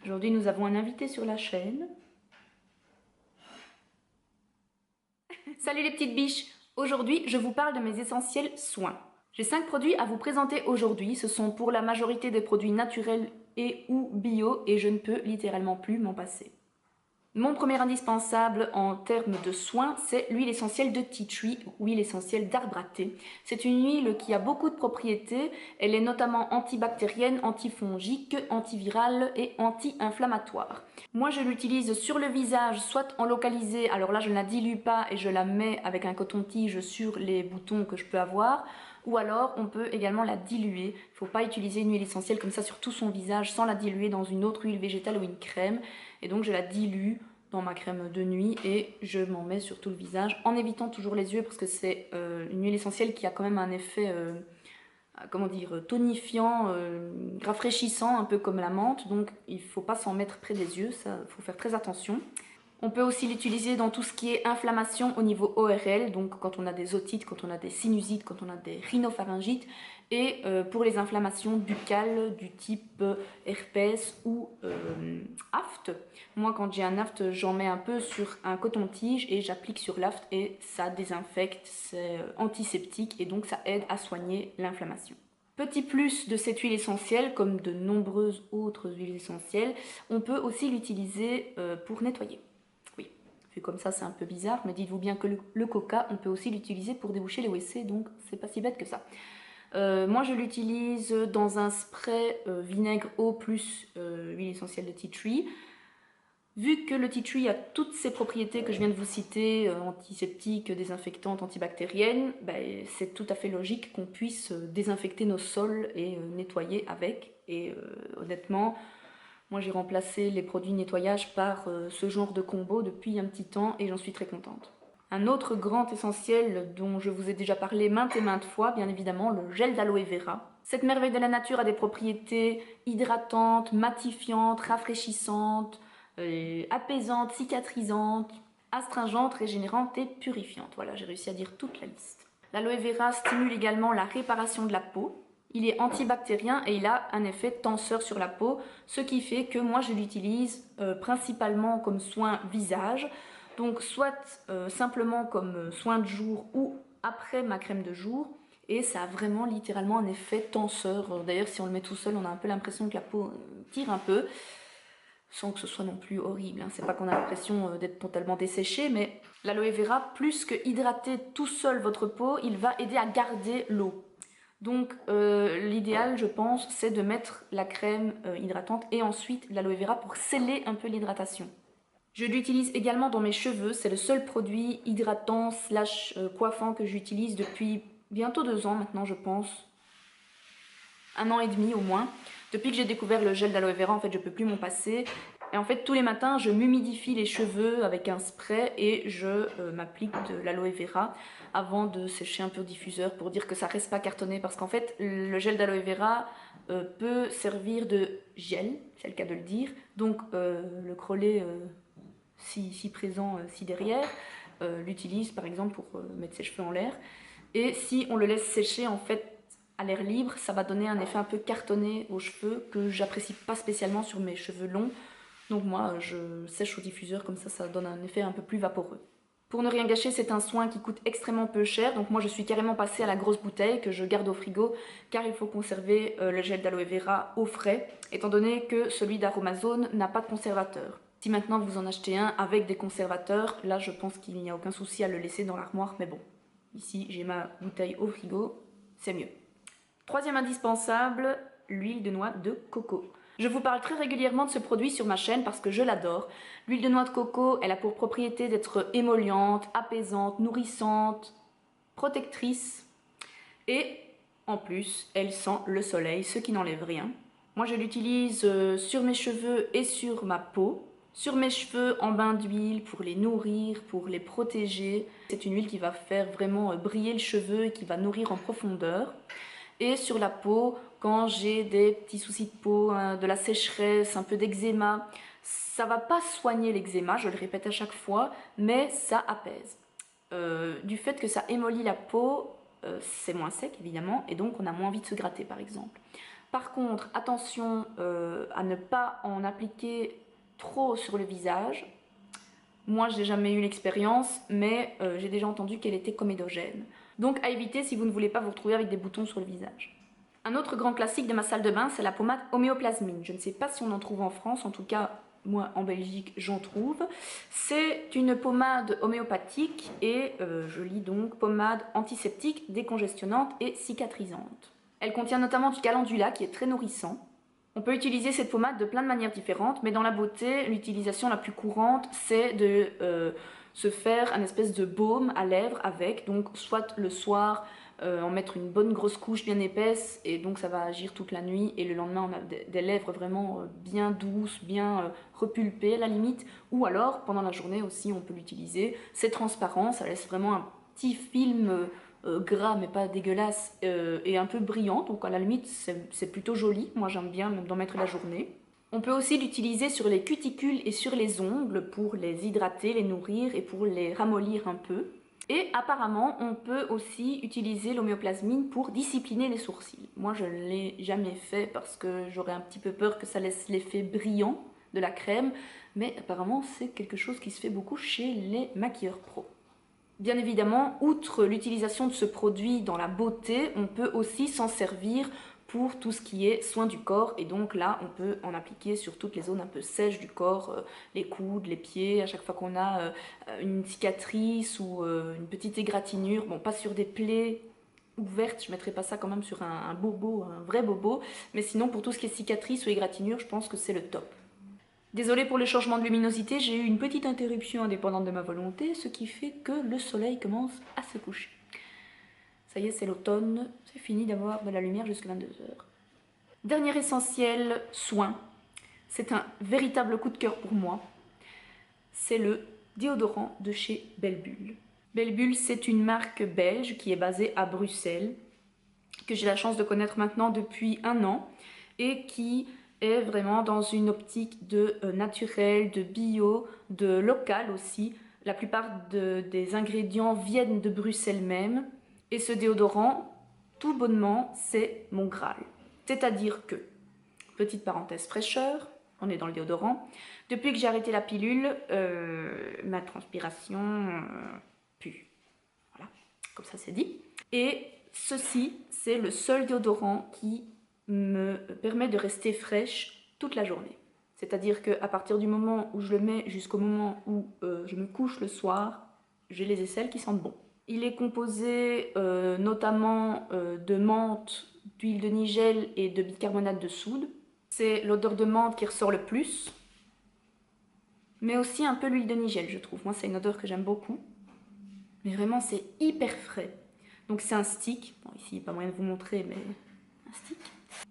Aujourd'hui, nous avons un invité sur la chaîne. Salut les petites biches! Aujourd'hui, je vous parle de mes essentiels soins. J'ai 5 produits à vous présenter aujourd'hui. Ce sont pour la majorité des produits naturels et ou bio et je ne peux littéralement plus m'en passer. Mon premier indispensable en termes de soins, c'est l'huile essentielle de tea tree, huile essentielle d'arbre à thé. C'est une huile qui a beaucoup de propriétés. Elle est notamment antibactérienne, antifongique, antivirale et anti-inflammatoire. Moi, je l'utilise sur le visage, soit en localisé, alors là, je ne la dilue pas et je la mets avec un coton-tige sur les boutons que je peux avoir. Ou alors, on peut également la diluer. Il ne faut pas utiliser une huile essentielle comme ça sur tout son visage sans la diluer dans une autre huile végétale ou une crème. Et donc, je la dilue dans ma crème de nuit et je m'en mets sur tout le visage en évitant toujours les yeux parce que c'est une huile essentielle qui a quand même un effet comment dire, tonifiant, rafraîchissant, un peu comme la menthe, donc il ne faut pas s'en mettre près des yeux, ça faut faire très attention. On peut aussi l'utiliser dans tout ce qui est inflammation au niveau ORL, donc quand on a des otites, quand on a des sinusites, quand on a des rhinopharyngites, et pour les inflammations buccales du type herpès ou aphte. Moi, quand j'ai un aphte, j'en mets un peu sur un coton-tige et j'applique sur l'aphte et ça désinfecte, c'est antiseptique et donc ça aide à soigner l'inflammation. Petit plus de cette huile essentielle, comme de nombreuses autres huiles essentielles, on peut aussi l'utiliser pour nettoyer. Oui, vu comme ça c'est un peu bizarre, mais dites-vous bien que le coca, on peut aussi l'utiliser pour déboucher les WC, donc c'est pas si bête que ça. Moi je l'utilise dans un spray vinaigre eau plus huile essentielle de tea tree. Vu que le tea tree a toutes ces propriétés que je viens de vous citer, antiseptiques, désinfectantes, antibactériennes, ben, c'est tout à fait logique qu'on puisse désinfecter nos sols et nettoyer avec. Et honnêtement, moi j'ai remplacé les produits de nettoyage par ce genre de combo depuis un petit temps et j'en suis très contente. Un autre grand essentiel dont je vous ai déjà parlé maintes et maintes fois, bien évidemment, le gel d'aloe vera. Cette merveille de la nature a des propriétés hydratantes, matifiantes, rafraîchissantes, apaisantes, cicatrisantes, astringentes, régénérantes et purifiantes. Voilà, j'ai réussi à dire toute la liste. L'aloe vera stimule également la réparation de la peau. Il est antibactérien et il a un effet tenseur sur la peau, ce qui fait que moi je l'utilise principalement comme soin visage. Donc soit simplement comme soin de jour ou après ma crème de jour. Et ça a vraiment littéralement un effet tenseur. D'ailleurs si on le met tout seul on a un peu l'impression que la peau tire un peu. Sans que ce soit non plus horrible, hein. C'est pas qu'on a l'impression d'être totalement desséché, mais l'aloe vera, plus que hydrater tout seul votre peau, il va aider à garder l'eau. Donc l'idéal, je pense, c'est de mettre la crème hydratante et ensuite l'aloe vera pour sceller un peu l'hydratation. Je l'utilise également dans mes cheveux, c'est le seul produit hydratant slash coiffant que j'utilise depuis bientôt 2 ans maintenant, je pense. 1 an et demi au moins. Depuis que j'ai découvert le gel d'aloe vera, en fait, je peux plus m'en passer. Et en fait, tous les matins, je m'humidifie les cheveux avec un spray et je m'applique de l'aloe vera avant de sécher un peu au diffuseur pour dire que ça reste pas cartonné. Parce qu'en fait, le gel d'aloe vera peut servir de gel, c'est le cas de le dire. Donc, le crollet, si présent, si derrière, l'utilise par exemple pour mettre ses cheveux en l'air. Et si on le laisse sécher, en fait, à l'air libre, ça va donner un effet un peu cartonné aux cheveux que j'apprécie pas spécialement sur mes cheveux longs. Donc moi, je sèche au diffuseur, comme ça donne un effet un peu plus vaporeux. Pour ne rien gâcher, c'est un soin qui coûte extrêmement peu cher. Donc moi, je suis carrément passée à la grosse bouteille que je garde au frigo car il faut conserver le gel d'aloe vera au frais, étant donné que celui d'Aromazone n'a pas de conservateur. Si maintenant vous en achetez un avec des conservateurs, là je pense qu'il n'y a aucun souci à le laisser dans l'armoire, mais bon, ici j'ai ma bouteille au frigo, c'est mieux. Troisième indispensable, l'huile de noix de coco. Je vous parle très régulièrement de ce produit sur ma chaîne parce que je l'adore. L'huile de noix de coco, elle a pour propriété d'être émolliente, apaisante, nourrissante, protectrice et en plus, elle sent le soleil, ce qui n'enlève rien. Moi, je l'utilise sur mes cheveux et sur ma peau. Sur mes cheveux en bain d'huile pour les nourrir, pour les protéger. C'est une huile qui va faire vraiment briller le cheveu et qui va nourrir en profondeur. Et sur la peau, quand j'ai des petits soucis de peau, de la sécheresse, un peu d'eczéma, ça va pas soigner l'eczéma, je le répète à chaque fois, mais ça apaise. Du fait que ça émollit la peau, c'est moins sec évidemment, et donc on a moins envie de se gratter par exemple. Par contre, attention à ne pas en appliquer trop sur le visage. Moi, je n'ai jamais eu l'expérience, mais j'ai déjà entendu qu'elle était comédogène. Donc à éviter si vous ne voulez pas vous retrouver avec des boutons sur le visage. Un autre grand classique de ma salle de bain, c'est la pommade homéoplasmine. Je ne sais pas si on en trouve en France, en tout cas, moi en Belgique, j'en trouve. C'est une pommade homéopathique et je lis donc pommade antiseptique, décongestionnante et cicatrisante. Elle contient notamment du calendula qui est très nourrissant. On peut utiliser cette pommade de plein de manières différentes, mais dans la beauté, l'utilisation la plus courante, c'est de se faire un espèce de baume à lèvres avec, donc soit le soir, en mettre une bonne grosse couche bien épaisse, et donc ça va agir toute la nuit, et le lendemain on a des lèvres vraiment bien douces, bien repulpées à la limite, ou alors pendant la journée aussi on peut l'utiliser. C'est transparent, ça laisse vraiment un petit film gras mais pas dégueulasse et un peu brillant, donc à la limite c'est plutôt joli, moi j'aime bien même d'en mettre la journée. On peut aussi l'utiliser sur les cuticules et sur les ongles pour les hydrater, les nourrir et pour les ramollir un peu. Et apparemment on peut aussi utiliser l'homéoplasmine pour discipliner les sourcils. Moi je ne l'ai jamais fait parce que j'aurais un petit peu peur que ça laisse l'effet brillant de la crème, mais apparemment c'est quelque chose qui se fait beaucoup chez les maquilleurs pro. Bien évidemment, outre l'utilisation de ce produit dans la beauté, on peut aussi s'en servir pour tout ce qui est soin du corps, et donc là on peut en appliquer sur toutes les zones un peu sèches du corps, les coudes, les pieds, à chaque fois qu'on a une cicatrice ou une petite égratignure, bon pas sur des plaies ouvertes, je ne mettrai pas ça quand même sur un bobo, un vrai bobo, mais sinon pour tout ce qui est cicatrice ou égratignure, je pense que c'est le top. Désolée pour le changement de luminosité, j'ai eu une petite interruption indépendante de ma volonté, ce qui fait que le soleil commence à se coucher. Ça y est, c'est l'automne, c'est fini d'avoir de la lumière jusqu'à 22 h. Dernier essentiel, soin. C'est un véritable coup de cœur pour moi. C'est le déodorant de chez Belle Bulle. Belle Bulle, c'est une marque belge qui est basée à Bruxelles, que j'ai la chance de connaître maintenant depuis 1 an, et qui est vraiment dans une optique de naturel, de bio, de local aussi. La plupart des ingrédients viennent de Bruxelles même. Et ce déodorant, tout bonnement, c'est mon Graal. C'est-à-dire que, petite parenthèse fraîcheur, on est dans le déodorant, depuis que j'ai arrêté la pilule, ma transpiration pue. Voilà, comme ça c'est dit. Et ceci, c'est le seul déodorant qui me permet de rester fraîche toute la journée. C'est-à-dire qu'à partir du moment où je le mets jusqu'au moment où je me couche le soir, j'ai les aisselles qui sentent bon. Il est composé notamment de menthe, d'huile de nigel et de bicarbonate de soude. C'est l'odeur de menthe qui ressort le plus, mais aussi un peu l'huile de nigel, je trouve. Moi, c'est une odeur que j'aime beaucoup. Mais vraiment, c'est hyper frais. Donc c'est un stick. Bon, ici, pas moyen de vous montrer, mais un stick.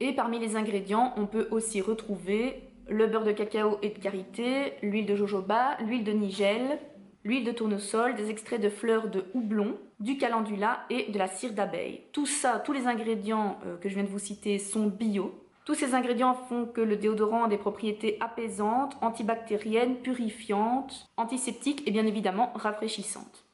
Et parmi les ingrédients, on peut aussi retrouver le beurre de cacao et de karité, l'huile de jojoba, l'huile de nigel, l'huile de tournesol, des extraits de fleurs de houblon, du calendula et de la cire d'abeille. Tout ça, tous les ingrédients que je viens de vous citer sont bio. Tous ces ingrédients font que le déodorant a des propriétés apaisantes, antibactériennes, purifiantes, antiseptiques et bien évidemment rafraîchissantes.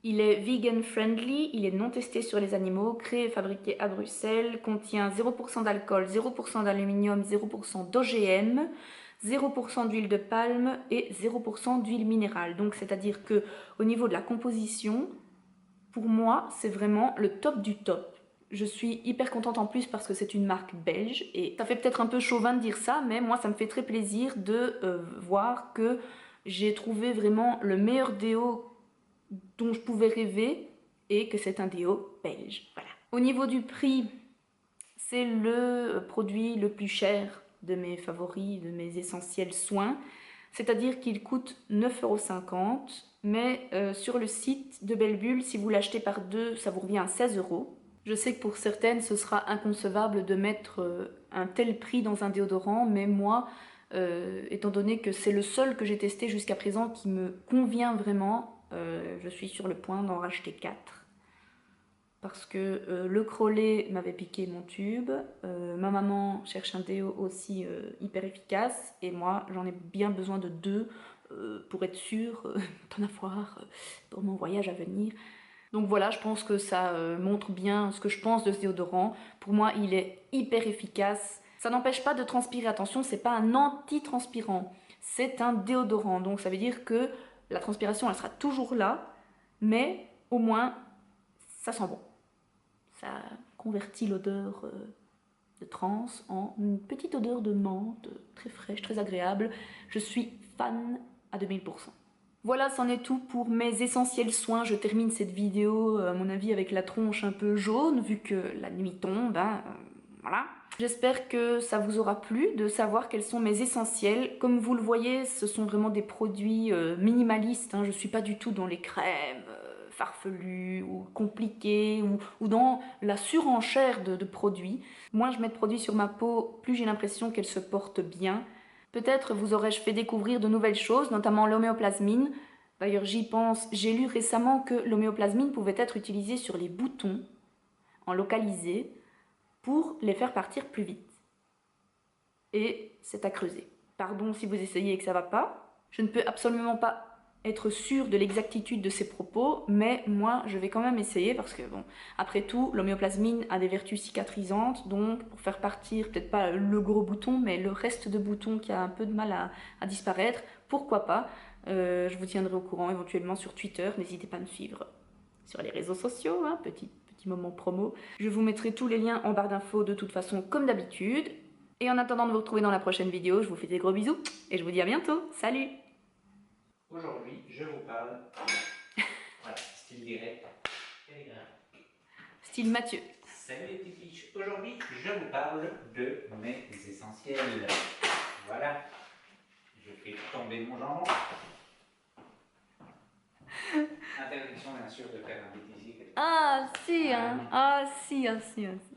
Il est vegan friendly, il est non testé sur les animaux, créé et fabriqué à Bruxelles, contient 0% d'alcool, 0% d'aluminium, 0% d'OGM, 0% d'huile de palme et 0% d'huile minérale. Donc c'est-à-dire que au niveau de la composition, pour moi, c'est vraiment le top du top. Je suis hyper contente en plus parce que c'est une marque belge et ça fait peut-être un peu chauvin de dire ça, mais moi ça me fait très plaisir de voir que j'ai trouvé vraiment le meilleur déo dont je pouvais rêver et que c'est un déo belge. Voilà. Au niveau du prix, c'est le produit le plus cher de mes favoris, de mes essentiels soins. C'est-à-dire qu'il coûte 9,50 €, mais sur le site de Belle Bulle, si vous l'achetez par 2, ça vous revient à 16 €. Je sais que pour certaines, ce sera inconcevable de mettre un tel prix dans un déodorant, mais moi, étant donné que c'est le seul que j'ai testé jusqu'à présent qui me convient vraiment, je suis sur le point d'en racheter 4. Parce que le Crowley m'avait piqué mon tube, ma maman cherche un déo aussi hyper efficace, et moi j'en ai bien besoin de 2 pour être sûre d'en avoir pour mon voyage à venir. Donc voilà, je pense que ça montre bien ce que je pense de ce déodorant. Pour moi, il est hyper efficace. Ça n'empêche pas de transpirer, attention, c'est pas un anti-transpirant, c'est un déodorant. Donc ça veut dire que la transpiration, elle sera toujours là, mais au moins, ça sent bon. Ça convertit l'odeur de trans en une petite odeur de menthe, très fraîche, très agréable. Je suis fan à 2000%. Voilà, c'en est tout pour mes essentiels soins. Je termine cette vidéo, à mon avis, avec la tronche un peu jaune, vu que la nuit tombe, hein, voilà. J'espère que ça vous aura plu de savoir quels sont mes essentiels. Comme vous le voyez, ce sont vraiment des produits minimalistes, hein. Je suis pas du tout dans les crèmes farfelues ou compliquées ou dans la surenchère de produits. Moins je mets de produits sur ma peau, plus j'ai l'impression qu'elle se porte bien. Peut-être vous aurais-je fait découvrir de nouvelles choses, notamment l'homéoplasmine. D'ailleurs, j'y pense, j'ai lu récemment que l'homéoplasmine pouvait être utilisée sur les boutons, en localisé, pour les faire partir plus vite. Et c'est à creuser. Pardon si vous essayez et que ça va pas. Je ne peux absolument pas être sûre de l'exactitude de ces propos, mais moi je vais quand même essayer parce que bon, après tout, l'homéoplasmine a des vertus cicatrisantes, donc pour faire partir peut-être pas le gros bouton, mais le reste de bouton qui a un peu de mal à disparaître, pourquoi pas. Je vous tiendrai au courant éventuellement sur Twitter, n'hésitez pas à me suivre sur les réseaux sociaux, hein, petit moment promo. Je vous mettrai tous les liens en barre d'infos de toute façon comme d'habitude. Et en attendant de vous retrouver dans la prochaine vidéo, je vous fais des gros bisous et je vous dis à bientôt. Salut! Aujourd'hui, je vous parle, voilà, style direct, télégramme. Style Mathieu. Salut les petits fiches. Aujourd'hui, je vous parle de mes essentiels. Voilà, je fais tomber mon jambon. Interdiction bien sûr de faire un bêtisier. Ah si, hein. Ah si, ah si, ah si.